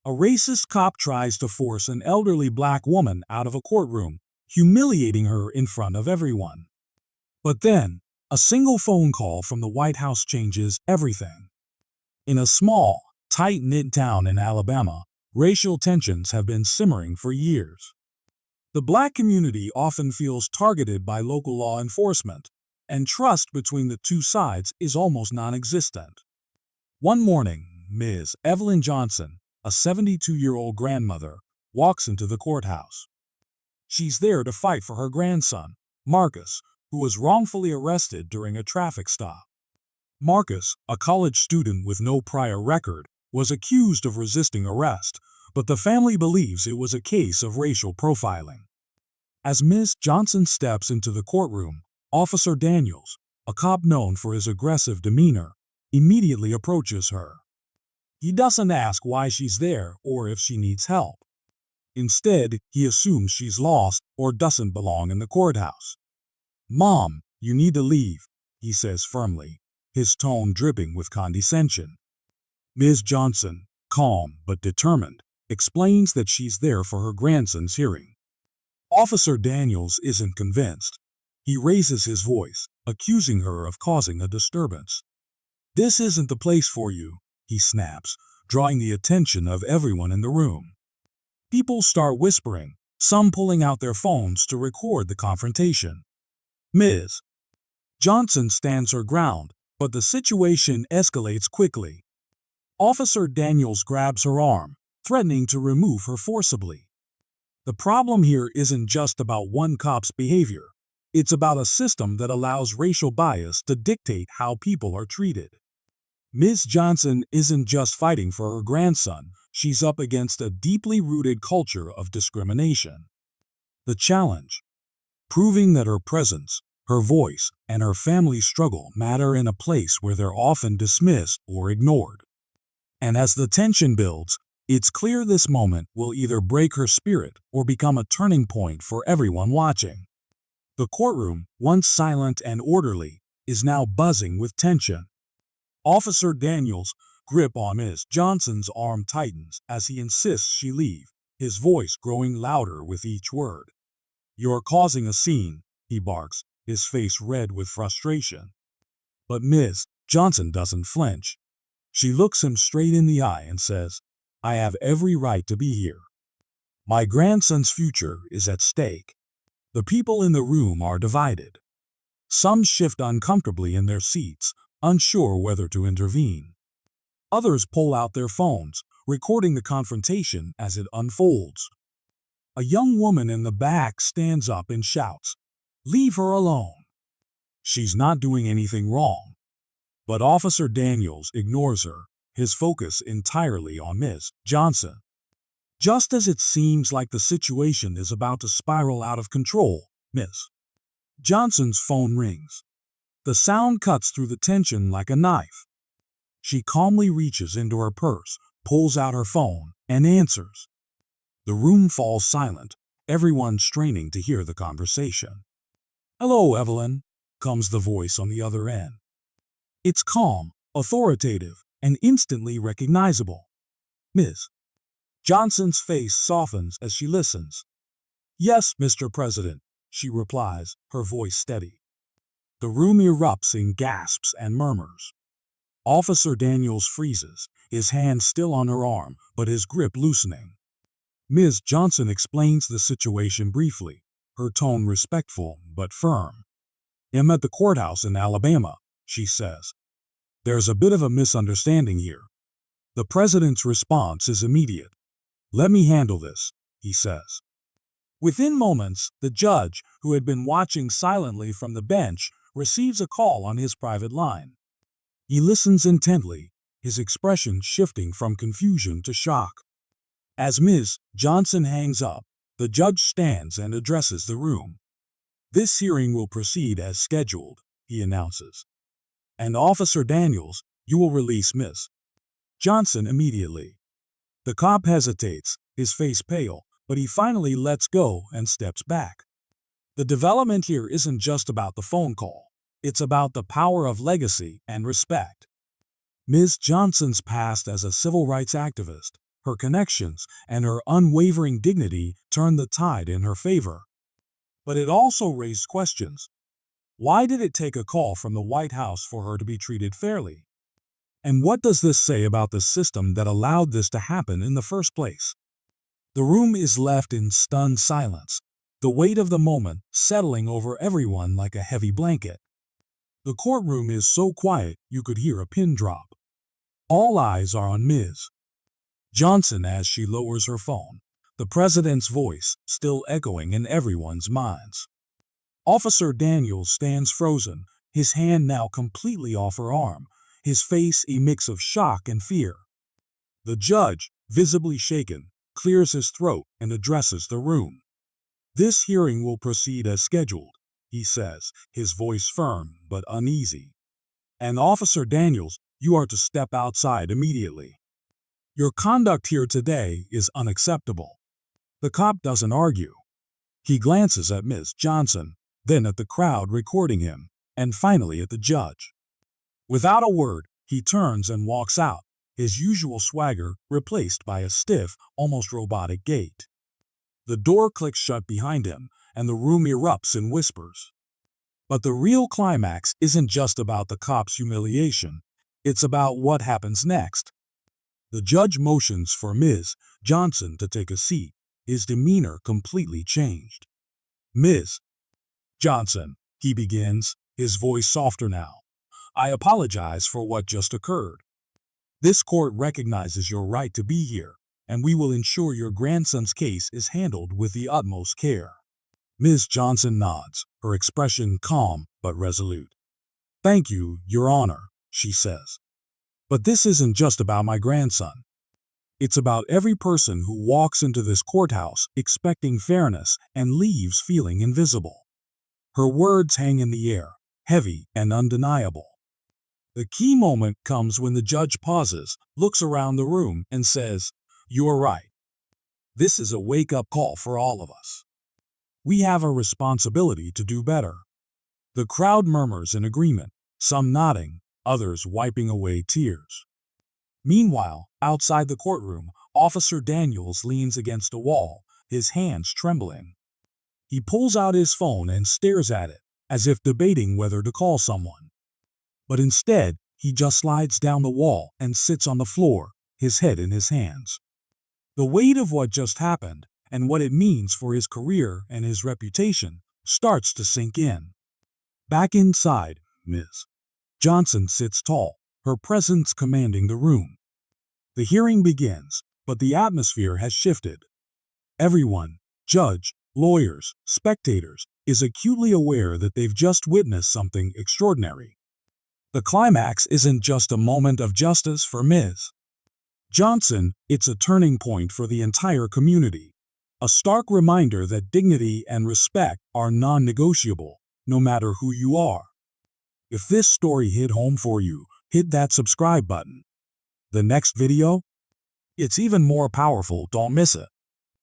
A racist cop tries to force an elderly black woman out of a courtroom, humiliating her in front of everyone. But then, a single phone call from the White House changes everything. In a small, tight-knit town in Alabama, racial tensions have been simmering for years. The black community often feels targeted by local law enforcement, and trust between the two sides is almost non-existent. One morning, Ms. Evelyn Johnson, a 72-year-old grandmother, walks into the courthouse. She's there to fight for her grandson, Marcus, who was wrongfully arrested during a traffic stop. Marcus, a college student with no prior record, was accused of resisting arrest, but the family believes it was a case of racial profiling. As Ms. Johnson steps into the courtroom, Officer Daniels, a cop known for his aggressive demeanor, immediately approaches her. He doesn't ask why she's there or if she needs help. Instead, he assumes she's lost or doesn't belong in the courthouse. "Mom, you need to leave," he says firmly, his tone dripping with condescension. Ms. Johnson, calm but determined, explains that she's there for her grandson's hearing. Officer Daniels isn't convinced. He raises his voice, accusing her of causing a disturbance. "This isn't the place for you," he snaps, drawing the attention of everyone in the room. People start whispering, some pulling out their phones to record the confrontation. Ms. Johnson stands her ground, but the situation escalates quickly. Officer Daniels grabs her arm, threatening to remove her forcibly. The problem here isn't just about one cop's behavior. It's about a system that allows racial bias to dictate how people are treated. Ms. Johnson isn't just fighting for her grandson, she's up against a deeply rooted culture of discrimination. The challenge: proving that her presence, her voice, and her family's struggle matter in a place where they're often dismissed or ignored. And as the tension builds, it's clear this moment will either break her spirit or become a turning point for everyone watching. The courtroom, once silent and orderly, is now buzzing with tension. Officer Daniels' grip on Ms. Johnson's arm tightens as he insists she leave, his voice growing louder with each word. "You're causing a scene," he barks, his face red with frustration. But Ms. Johnson doesn't flinch. She looks him straight in the eye and says, "I have every right to be here. My grandson's future is at stake." The people in the room are divided. Some shift uncomfortably in their seats, unsure whether to intervene. Others pull out their phones, recording the confrontation as it unfolds. A young woman in the back stands up and shouts, "Leave her alone. She's not doing anything wrong." But Officer Daniels ignores her, his focus entirely on Ms. Johnson. Just as it seems like the situation is about to spiral out of control, Ms. Johnson's phone rings. The sound cuts through the tension like a knife. She calmly reaches into her purse, pulls out her phone, and answers. The room falls silent, everyone straining to hear the conversation. "Hello, Evelyn," comes the voice on the other end. It's calm, authoritative, and instantly recognizable. Ms. Johnson's face softens as she listens. "Yes, Mr. President," she replies, her voice steady. The room erupts in gasps and murmurs. Officer Daniels freezes, his hand still on her arm, but his grip loosening. Ms. Johnson explains the situation briefly, her tone respectful but firm. "I'm at the courthouse in Alabama," she says. "There's a bit of a misunderstanding here." The president's response is immediate. "Let me handle this," he says. Within moments, the judge, who had been watching silently from the bench, receives a call on his private line. He listens intently, his expression shifting from confusion to shock. As Ms. Johnson hangs up, the judge stands and addresses the room. "This hearing will proceed as scheduled," he announces. "And Officer Daniels, you will release Ms. Johnson immediately." The cop hesitates, his face pale, but he finally lets go and steps back. The development here isn't just about the phone call. It's about the power of legacy and respect. Ms. Johnson's past as a civil rights activist, her connections, and her unwavering dignity turned the tide in her favor. But it also raised questions. Why did it take a call from the White House for her to be treated fairly? And what does this say about the system that allowed this to happen in the first place? The room is left in stunned silence, the weight of the moment settling over everyone like a heavy blanket. The courtroom is so quiet you could hear a pin drop. All eyes are on Ms. Johnson as she lowers her phone, the president's voice still echoing in everyone's minds. Officer Daniels stands frozen, his hand now completely off her arm, his face a mix of shock and fear. The judge, visibly shaken, clears his throat and addresses the room. "This hearing will proceed as scheduled," he says, his voice firm but uneasy. "And Officer Daniels, you are to step outside immediately. Your conduct here today is unacceptable." The cop doesn't argue. He glances at Ms. Johnson, then at the crowd recording him, and finally at the judge. Without a word, he turns and walks out, his usual swagger replaced by a stiff, almost robotic gait. The door clicks shut behind him, and the room erupts in whispers. But the real climax isn't just about the cop's humiliation, it's about what happens next. The judge motions for Ms. Johnson to take a seat, his demeanor completely changed. "Ms. Johnson," he begins, his voice softer now, "I apologize for what just occurred. This court recognizes your right to be here, and we will ensure your grandson's case is handled with the utmost care." Ms. Johnson nods, her expression calm but resolute. "Thank you, Your Honor," she says. "But this isn't just about my grandson. It's about every person who walks into this courthouse expecting fairness and leaves feeling invisible." Her words hang in the air, heavy and undeniable. The key moment comes when the judge pauses, looks around the room, and says, "You are right. This is a wake-up call for all of us. We have a responsibility to do better." The crowd murmurs in agreement, some nodding, others wiping away tears. Meanwhile, outside the courtroom, Officer Daniels leans against a wall, his hands trembling. He pulls out his phone and stares at it, as if debating whether to call someone. But instead, he just slides down the wall and sits on the floor, his head in his hands. The weight of what just happened, and what it means for his career and his reputation, starts to sink in. Back inside, Ms. Johnson sits tall, her presence commanding the room. The hearing begins, but the atmosphere has shifted. Everyone, judge, lawyers, spectators, is acutely aware that they've just witnessed something extraordinary. The climax isn't just a moment of justice for Ms. Johnson, it's a turning point for the entire community. A stark reminder that dignity and respect are non-negotiable, no matter who you are. If this story hit home for you, hit that subscribe button. The next video? It's even more powerful, don't miss it.